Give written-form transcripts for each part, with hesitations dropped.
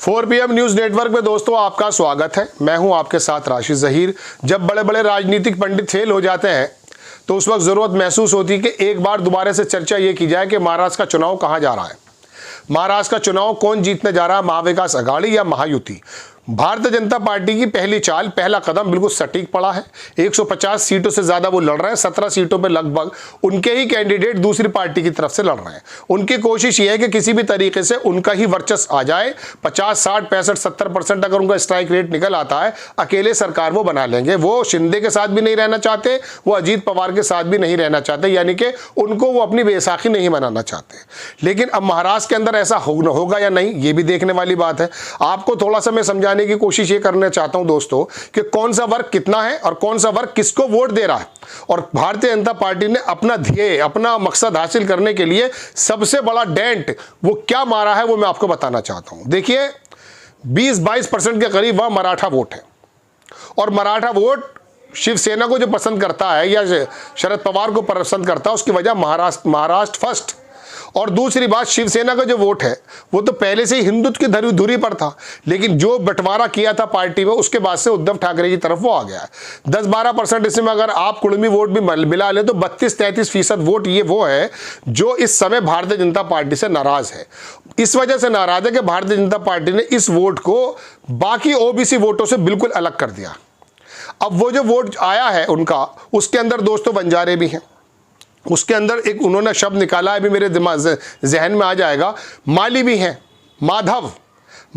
4 PM news network में दोस्तों आपका स्वागत है। मैं हूं आपके साथ राशिद जहीर। जब बड़े बड़े राजनीतिक पंडित फेल हो जाते हैं तो उस वक्त जरूरत महसूस होती है कि एक बार दोबारा से चर्चा ये की जाए कि महाराष्ट्र का चुनाव कहां जा रहा है। महाराष्ट्र का चुनाव कौन जीतने जा रहा है, महाविकास आघाड़ी या महायुति। भारतीय जनता पार्टी की पहली चाल, पहला कदम बिल्कुल सटीक पड़ा है। 150 सीटों से ज्यादा वो लड़ रहे हैं। 17 सीटों पे लगभग उनके ही कैंडिडेट दूसरी पार्टी की तरफ से लड़ रहे हैं। उनकी कोशिश ये है कि किसी भी तरीके से उनका ही वर्चस्व आ जाए। 50, 60, 65, 70% अगर उनका स्ट्राइक रेट निकल आता है, अकेले सरकार वो बना लेंगे। वो शिंदे के साथ भी नहीं रहना चाहते, वो अजीत पवार के साथ भी नहीं रहना चाहते, यानी कि उनको वो अपनी बैसाखी नहीं मनाना चाहते। लेकिन अब महाराष्ट्र के अंदर ऐसा होगा या नहीं, ये भी देखने वाली बात है। आपको थोड़ा सा मैं समझाने की कोशिश ये करना चाहता हूं दोस्तों कि कौन सा वर्ग कितना है और कौन सा वर्ग किसको वोट दे रहा है। और भारतीय जनता पार्टी ने अपना ध्येय, अपना मकसद हासिल करने के लिए सबसे बड़ा डेंट वो क्या मारा है, वो मैं आपको बताना चाहता हूं। देखिए, 20-22% के करीब वह मराठा वोट है। और मराठा वोट शिवसेना को जो पसंद करता है या शरद पवार को पसंद करता है, उसकी वजह महाराष्ट्र फर्स्ट। और दूसरी बात, शिवसेना का जो वोट है वो तो पहले से ही हिंदुत्व की धुरी पर था, लेकिन जो बंटवारा किया था पार्टी में उसके बाद से उद्धव ठाकरे की तरफ वो आ गया है। 10-12% इसमें अगर आप कुर्मी वोट भी मिला ले तो 32-33% वोट ये वो है जो इस समय भारतीय जनता पार्टी से नाराज है। इस वजह से नाराज है कि भारतीय जनता पार्टी ने इस वोट को बाकी ओबीसी वोटों से बिल्कुल अलग कर दिया। अब वो जो वोट आया है उनका, उसके अंदर दोस्तों बंजारे भी हैं, उसके अंदर एक उन्होंने शब्द निकाला है, अभी मेरे दिमाग जहन में आ जाएगा, माली भी हैं। माधव,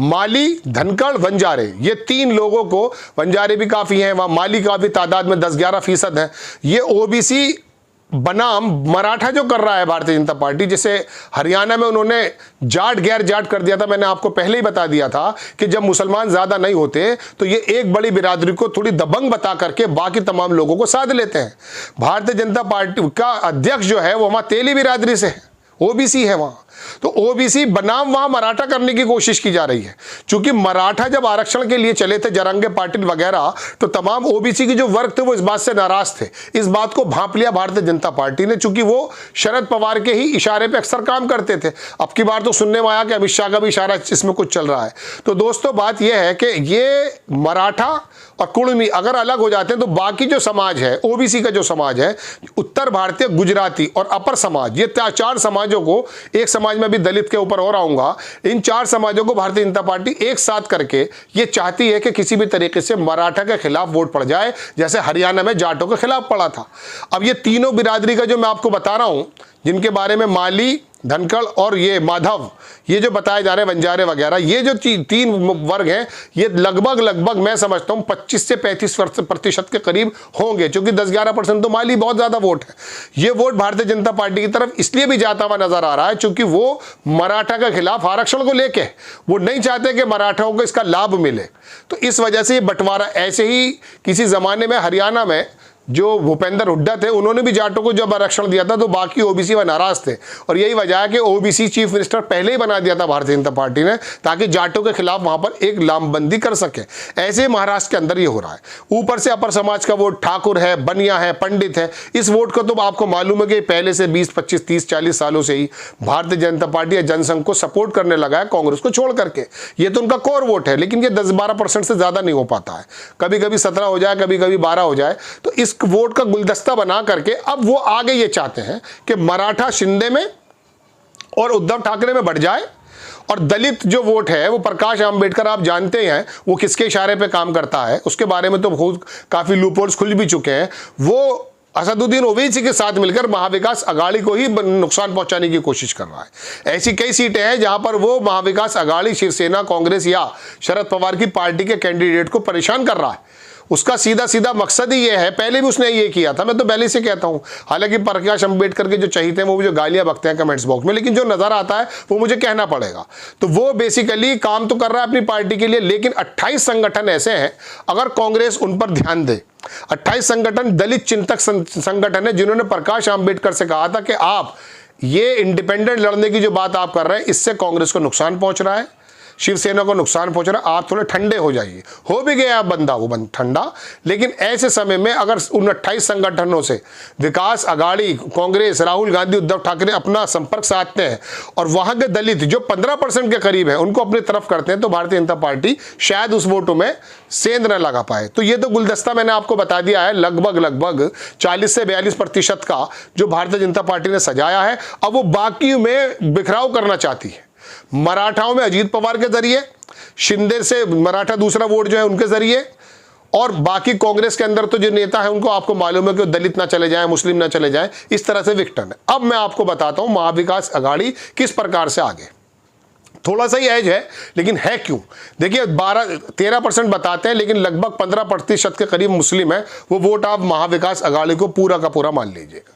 माली, धनखड़, बंजारे, ये 3 लोगों को, बंजारे भी काफ़ी हैं वहाँ, माली काफ़ी तादाद में 10-11% है। ये ओबीसी बनाम मराठा जो कर रहा है भारतीय जनता पार्टी, जैसे हरियाणा में उन्होंने जाट गैर जाट कर दिया था। मैंने आपको पहले ही बता दिया था कि जब मुसलमान ज़्यादा नहीं होते तो ये एक बड़ी बिरादरी को थोड़ी दबंग बता करके बाकी तमाम लोगों को साध लेते हैं। भारतीय जनता पार्टी का अध्यक्ष जो है वो वहाँ तेली बिरादरी से है, ओबीसी है वहाँ। तो ओबीसी बनाम वहां मराठा करने की कोशिश की जा रही है। क्योंकि मराठा जब आरक्षण के लिए चले थे, जरंगे पाटिल वगैरह, तो तमाम ओबीसी के जो वर्ग थे वो इस बात से नाराज थे। इस बात को भांप लिया भारतीय जनता पार्टी ने, चूंकि वो शरद पवार के ही इशारे पे अक्सर काम करते थे। अब की बार तो सुनने में आया कि अमित शाह का भी इशारा इसमें कुछ चल रहा है। तो दोस्तों बात यह है कि ये मराठा और कुर्मी अगर अलग हो जाते हैं तो बाकी जो समाज है, ओबीसी का जो समाज है, उत्तर भारतीय, गुजराती और अपर समाज, ये 4 समाजों को, एक समाज में भी दलित के ऊपर और आऊंगा, इन 4 समाजों को भारतीय जनता पार्टी एक साथ करके ये चाहती है कि किसी भी तरीके से मराठा के खिलाफ वोट पड़ जाए, जैसे हरियाणा में जाटों के खिलाफ पड़ा था। अब ये तीनों बिरादरी का जो मैं आपको बता रहा हूं, जिनके बारे में माली, धनखड़ और ये माधव, ये जो बताए जा रहे हैं बंजारे वगैरह, ये जो 3 वर्ग हैं, ये लगभग मैं समझता हूं 25 से 35% के करीब होंगे, क्योंकि 10-11% तो माली बहुत ज्यादा वोट है। ये वोट भारतीय जनता पार्टी की तरफ इसलिए भी जाता हुआ नजर आ रहा है क्योंकि वो मराठा के खिलाफ आरक्षण को लेके वो नहीं चाहते कि मराठाओं को इसका लाभ मिले। तो इस वजह से ये बंटवारा, ऐसे ही किसी जमाने में हरियाणा में जो भूपेंद्र हुड्डा थे, उन्होंने भी जाटों को जब आरक्षण दिया था तो बाकी ओबीसी व नाराज थे। और यही वजह है कि ओबीसी चीफ मिनिस्टर पहले ही बना दिया था भारतीय जनता पार्टी ने, ताकि जाटों के खिलाफ वहां पर एक लामबंदी कर सके। ऐसे ही महाराष्ट्र के अंदर ये हो रहा है। ऊपर से अपर समाज का वोट, ठाकुर है, बनिया है, पंडित है, इस वोट को तो आपको मालूम है कि पहले से 20, 25, 30, 40 सालों से ही भारतीय जनता पार्टी या जनसंघ को सपोर्ट करने लगा है, कांग्रेस को छोड़ करके। ये तो उनका कोर वोट है, लेकिन ये 10-12% से ज्यादा नहीं हो पाता है। कभी कभी 17 हो जाए, कभी कभी 12 हो जाए। तो इस वोट का गुलदस्ता बना करके अब वो आगे ये चाहते हैं कि मराठा शिंदे में और उद्धव ठाकरे में बढ़ जाए, और दलित जो वोट है वो प्रकाश आंबेडकर, आप जानते हैं वो किसके इशारे पे काम करता है, उसके बारे में तो बहुत काफी लूपहोल्स खुल भी चुके हैं। वो असदुद्दीन ओवैसी के साथ मिलकर महाविकास आघाड़ी को ही नुकसान पहुंचाने की कोशिश कर रहा है। ऐसी कई सीटें हैं जहां पर वो महाविकास आघाड़ी, शिवसेना, कांग्रेस या शरद पवार की पार्टी के कैंडिडेट को परेशान कर रहा है। उसका सीधा मकसद ही ये है, पहले भी उसने ये किया था, मैं तो पहले से कहता हूं। हालांकि प्रकाश अंबेडकर के जो चहीते हैं वो जो गालियां बकते हैं कमेंट्स बॉक्स में, लेकिन जो नजर आता है वो मुझे कहना पड़ेगा। तो वो बेसिकली काम तो कर रहा है अपनी पार्टी के लिए, लेकिन 28 संगठन ऐसे हैं, अगर कांग्रेस उन पर ध्यान दे, 28 संगठन दलित चिंतक संगठन है जिन्होंने प्रकाश आंबेडकर से कहा था कि आप ये इंडिपेंडेंट लड़ने की जो बात आप कर रहे हैं, इससे कांग्रेस को नुकसान पहुंच रहा है। शिवसेना को नुकसान पहुंच रहा है, आप थोड़े ठंडे हो जाइए। हो भी गया बंदा वो ठंडा, लेकिन ऐसे समय में अगर उन 28 संगठनों से विकास अघाड़ी, कांग्रेस, राहुल गांधी, उद्धव ठाकरे अपना संपर्क साधते हैं और वहां के दलित जो 15% के करीब है उनको अपनी तरफ करते हैं, तो भारतीय जनता पार्टी शायद उस वोटों में सेंध न लगा पाए। तो ये तो गुलदस्ता मैंने आपको बता दिया है, लगभग 40 से 42% का जो भारतीय जनता पार्टी ने सजाया है। अब वो बाकी में बिखराव करना चाहती है, मराठाओं में अजीत पवार के जरिए, शिंदे से मराठा दूसरा वोट जो है उनके जरिए, और बाकी कांग्रेस के अंदर तो जो नेता है उनको आपको मालूम है कि दलित ना चले जाएं, मुस्लिम ना चले जाएं, इस तरह से विघटन है। अब मैं आपको बताता हूं महाविकास अघाड़ी किस प्रकार से आगे, थोड़ा सा ही एज है लेकिन है क्यों। देखिए 12-13% बताते हैं, लेकिन लगभग 15% के करीब मुस्लिम है, वो वोट आप महाविकास अघाड़ी को पूरा का पूरा मान लीजिएगा।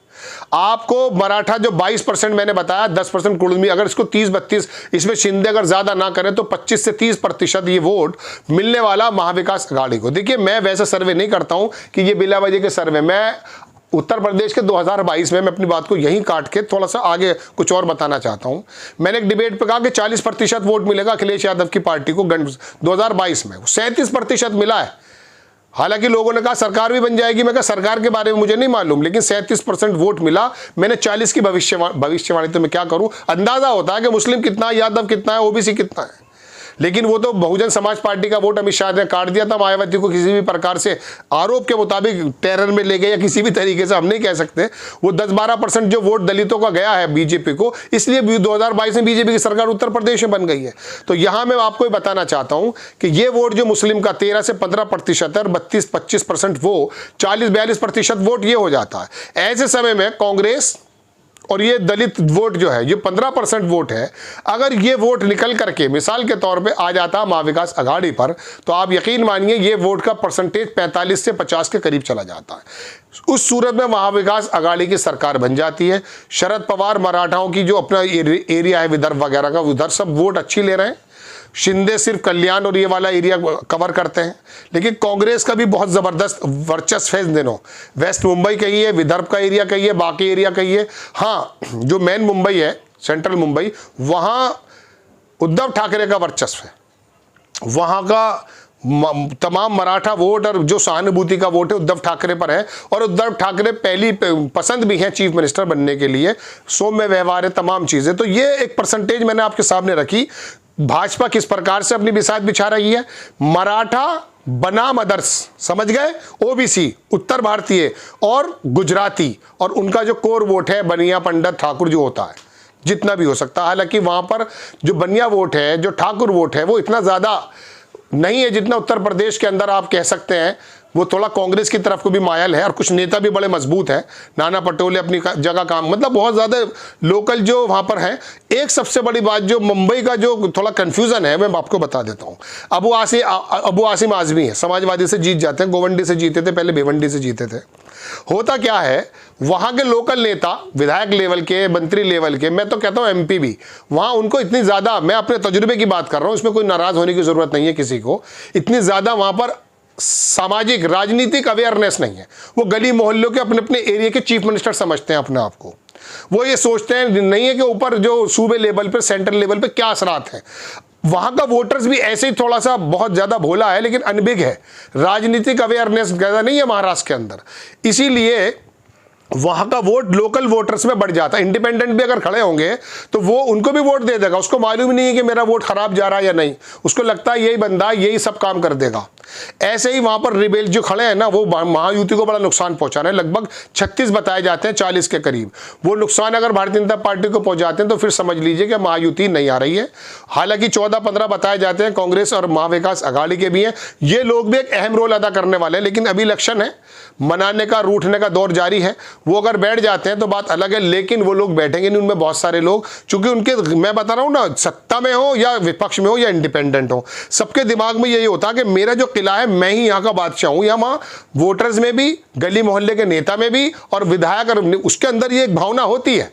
आपको मराठा जो 22% मैंने बताया, 10% कुर्मी, अगर इसको 30-32, इसमें शिंदे अगर ज्यादा ना करें तो 25 से 30% ये वोट मिलने वाला महाविकास अघाड़ी को। देखिए मैं वैसे सर्वे नहीं करता हूं कि ये बिला वजह के सर्वे, मैं उत्तर प्रदेश के 2022 में, मैं अपनी बात को यहीं काट के थोड़ा सा आगे कुछ और बताना चाहता हूं। मैंने एक डिबेट पे कहा कि 40% वोट मिलेगा अखिलेश यादव की पार्टी को 2022 में, 37% मिला है। हालांकि लोगों ने कहा सरकार भी बन जाएगी, मैं कहा सरकार के बारे में मुझे नहीं मालूम, लेकिन 37% वोट मिला। मैंने 40 की भविष्यवाणी तो मैं क्या करूं, अंदाजा होता है कि मुस्लिम कितना है, यादव कितना है, ओबीसी कितना है। लेकिन वो तो बहुजन समाज पार्टी का वोट अमित शाह ने काट दिया था। मायावती को किसी भी प्रकार से आरोप के मुताबिक टेरर में ले गए या किसी भी तरीके से हम नहीं कह सकते। वो 10-12% जो वोट दलितों का गया है बीजेपी को, इसलिए 2022 में बीजेपी की सरकार उत्तर प्रदेश में बन गई है। तो यहां मैं आपको बताना चाहता हूं कि ये वोट जो मुस्लिम का 13 से 15% है और 32-25% वो 40-42% वोट ये हो जाता है। ऐसे समय में कांग्रेस और ये दलित वोट जो है, ये 15% वोट है, अगर ये वोट निकल करके मिसाल के तौर पे आ जाता महाविकास अघाड़ी पर, तो आप यकीन मानिए ये वोट का परसेंटेज 45 से 50 के करीब चला जाता है। उस सूरत में महाविकास अघाड़ी की सरकार बन जाती है। शरद पवार मराठाओं की जो अपना एरिया है विदर्भ वगैरह का, उधर सब वोट अच्छी ले रहे हैं। शिंदे सिर्फ कल्याण और ये वाला एरिया कवर करते हैं, लेकिन कांग्रेस का भी बहुत ज़बरदस्त वर्चस्व है इन दिनों। वेस्ट मुंबई कहिए, विदर्भ का एरिया कहिए, बाकी एरिया कहिए। हाँ, जो मेन मुंबई है, सेंट्रल मुंबई, वहाँ उद्धव ठाकरे का वर्चस्व है। वहाँ का तमाम मराठा वोट और जो सहानुभूति का वोट है उद्धव ठाकरे पर है, और उद्धव ठाकरे पहली पसंद भी है चीफ मिनिस्टर बनने के लिए। सौम्य व्यवहार है, तमाम चीज़ें। तो ये एक परसेंटेज मैंने आपके सामने रखी। भाजपा किस प्रकार से अपनी बिसात बिछा रही है। मराठा बनाम अदर्स, समझ गए, ओबीसी, उत्तर भारतीय और गुजराती, और उनका जो कोर वोट है बनिया पंडित ठाकुर जो होता है, जितना भी हो सकता है। हालांकि वहां पर जो बनिया वोट है, जो ठाकुर वोट है, वो इतना ज्यादा नहीं है जितना उत्तर प्रदेश के अंदर आप कह सकते हैं। वो थोड़ा कांग्रेस की तरफ को भी मायल है, और कुछ नेता भी बड़े मजबूत हैं। नाना पटोले अपनी जगह काम, मतलब बहुत ज़्यादा लोकल जो वहाँ पर हैं। एक सबसे बड़ी बात जो मुंबई का जो थोड़ा कन्फ्यूज़न है, मैं आपको बता देता हूँ। अबू आसिम आजमी है, समाजवादी से जीत जाते हैं, गोवंडी से जीते थे, पहले भिवंडी से जीते थे। होता क्या है, वहाँ के लोकल नेता, विधायक लेवल के, मंत्री लेवल के, मैं तो कहता हूँ एमपी भी, वहाँ उनको इतनी ज़्यादा, मैं अपने तजुर्बे की बात कर रहा हूँ, इसमें कोई नाराज़ होने की ज़रूरत नहीं है किसी को, इतनी ज़्यादा वहाँ पर सामाजिक राजनीतिक अवेयरनेस नहीं है। वो गली मोहल्लों के अपने अपने एरिया के चीफ मिनिस्टर समझते हैं अपने आप को। वो ये सोचते हैं नहीं है कि ऊपर जो सूबे लेवल पे, सेंट्रल लेवल पे क्या असरात हैं। वहाँ का वोटर्स भी ऐसे ही थोड़ा सा बहुत ज़्यादा भोला है, लेकिन अनबिग है। राजनीतिक अवेयरनेस ज़्यादा नहीं है महाराष्ट्र के अंदर, इसीलिए वहाँ का वोट लोकल वोटर्स में बढ़ जाता है। इंडिपेंडेंट भी अगर खड़े होंगे तो वो उनको भी वोट दे देगा, उसको मालूम ही नहीं है कि मेरा वोट खराब जा रहा है या नहीं, उसको लगता है यही बंदा यही सब काम कर देगा। ऐसे ही वहाँ पर रिबेल जो खड़े हैं ना, वो महायुति को बड़ा नुकसान पहुँचा रहे हैं। लगभग 36 बताए जाते हैं 40 के करीब। वो नुकसान अगर भारतीय जनता पार्टी को पहुँचाते हैं तो फिर समझ लीजिए कि महायुति नहीं आ रही है। हालांकि 14-15 बताए जाते हैं कांग्रेस और महाविकास अघाड़ी के भी हैं। ये लोग भी एक अहम रोल अदा करने वाले हैं, लेकिन अभी इलेक्शन है, मनाने का रूठने का दौर जारी है। वो अगर बैठ जाते हैं तो बात अलग है, लेकिन वो लोग बैठेंगे नहीं। उनमें बहुत सारे लोग, चूंकि उनके, मैं बता रहा हूँ ना, सत्ता में हो या विपक्ष में हो या इंडिपेंडेंट हो, सबके दिमाग में यही होता है कि मेरा जो किला है, मैं ही यहाँ का बादशाह हूँ। यहाँ वोटर्स में भी, गली मोहल्ले के नेता में भी और विधायक, और उसके अंदर ये एक भावना होती है।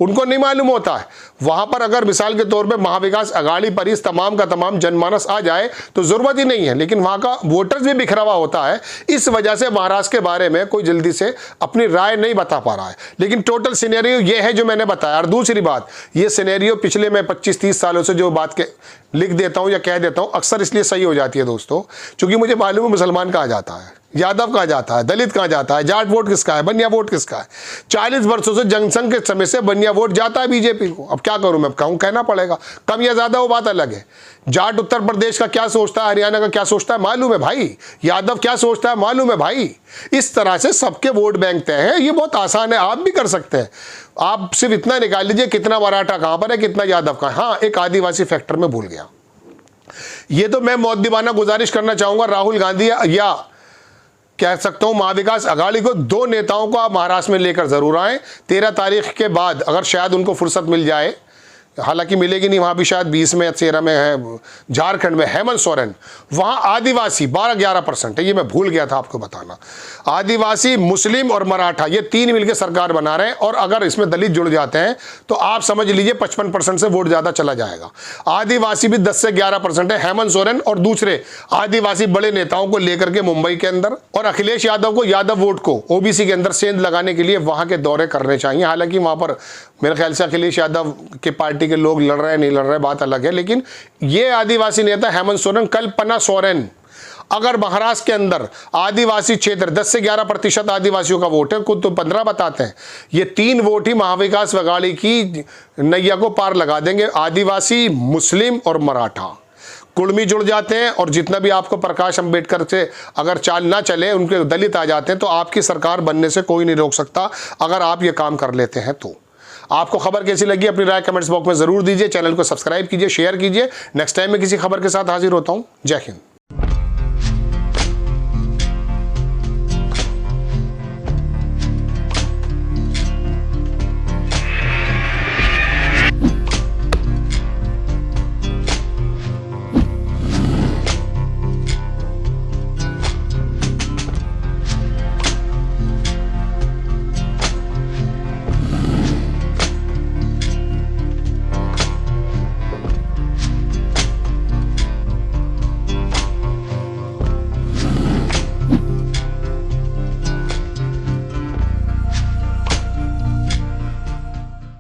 उनको नहीं मालूम होता है। वहां पर अगर मिसाल के तौर पे महाविकास अघाड़ी पर इस तमाम का तमाम जनमानस आ जाए तो जरूरत ही नहीं है, लेकिन वहां का वोटर्स भी बिखरा हुआ होता है। इस वजह से महाराष्ट्र के बारे में कोई जल्दी से अपनी राय नहीं बता पा रहा है। लेकिन टोटल सिनेरियो ये है जो मैंने बताया। और दूसरी बात, ये सिनेरियो पिछले मैं 25-30 सालों से जो बात के लिख देता हूं या कह देता हूं अक्सर इसलिए सही हो जाती है दोस्तों, क्योंकि मुझे मालूम है मुसलमान कहा जाता है, यादव कहा जाता है, दलित कहा जाता है, जाट वोट किसका है, बनिया वोट किसका है। 40 वर्षों से जनसंघ के समय से बनिया वोट जाता है बीजेपी को। अब क्या करूं मैं, कहूं कहना पड़ेगा, कम या ज्यादा वो बात अलग है। जाट उत्तर प्रदेश का क्या सोचता है, हरियाणा का क्या सोचता है मालूम है भाई, यादव क्या सोचता है मालूम है भाई। इस तरह से सबके वोट बैंक तय है। ये बहुत आसान है, आप भी कर सकते हैं। आप सिर्फ इतना निकाल लीजिए कितना मराठा कहां पर है, कितना यादव का है। हाँ, एक आदिवासी फैक्टर में भूल गया। ये तो मैं मौद्दीबाना गुजारिश करना चाहूंगा राहुल गांधी या कह सकता हूं महाविकास अघाड़ी को, 2 नेताओं को आप महाराष्ट्र में लेकर जरूर आए। 13 तारीख के बाद अगर शायद उनको फुर्सत मिल जाए, हालांकि मिलेगी नहीं, वहां भी शायद 20 में या 13 में है झारखंड में हेमंत सोरेन, वहां आदिवासी 12-11% है। ये मैं भूल गया था आपको बताना। आदिवासी, मुस्लिम और मराठा ये 3 मिलकर सरकार बना रहे हैं, और अगर इसमें दलित जुड़ जाते हैं तो आप समझ लीजिए 55% से वोट ज्यादा चला जाएगा। आदिवासी भी 10 से 11% है। हेमंत सोरेन और दूसरे आदिवासी बड़े नेताओं को लेकर के मुंबई के अंदर, और अखिलेश यादव को यादव वोट को ओबीसी के अंदर सेंध लगाने के लिए वहां के दौरे करने चाहिए। हालांकि वहां पर मेरे ख्याल से अखिलेश यादव के पार्टी के लोग लड़ रहे हैं, नहीं लड़ रहे, बात अलग है। लेकिन ये आदिवासी नेता हेमंत सोरेन, कल्पना सोरेन, अगर महाराष्ट्र के अंदर आदिवासी क्षेत्र 10 से 11% आदिवासियों का वोट है, खुद तो 15 बताते हैं, ये 3 वोट ही महाविकास अघाड़ी की नैया को पार लगा देंगे। आदिवासी, मुस्लिम और मराठा, कुर्मी जुड़ जाते हैं, और जितना भी आपको प्रकाश अंबेडकर से अगर चाल ना चले, उनके दलित आ जाते हैं, तो आपकी सरकार बनने से कोई नहीं रोक सकता अगर आप ये काम कर लेते हैं तो। आपको खबर कैसी लगी अपनी राय कमेंट्स बॉक्स में जरूर दीजिए। चैनल को सब्सक्राइब कीजिए, शेयर कीजिए। नेक्स्ट टाइम मैं किसी खबर के साथ हाजिर होता हूं। जय हिंद।